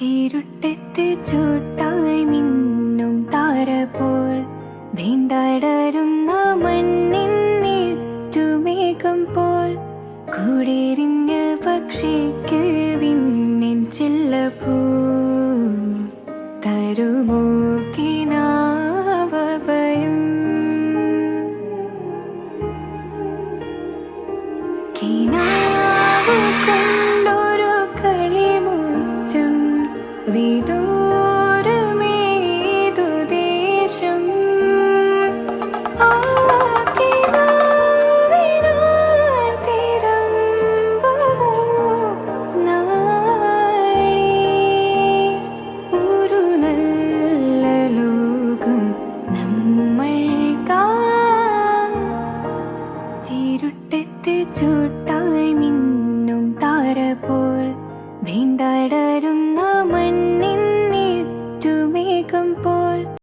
ചീരുട്ടത്ത് ചൂട്ടായി മിന്നും താര പോൽ വീണ്ടടരുന്ന മണ്ണിൻ ഏറ്റുമേഘം പോൽ കൂടിരിഞ്ഞ പക്ഷിക്ക് വിണ്ണിൻ ചില്ലപ്പൂ തരുമോ കിനാവഭയം കിനാവ് കൊണ്ടൊരു കളിമുറ്റും വിധു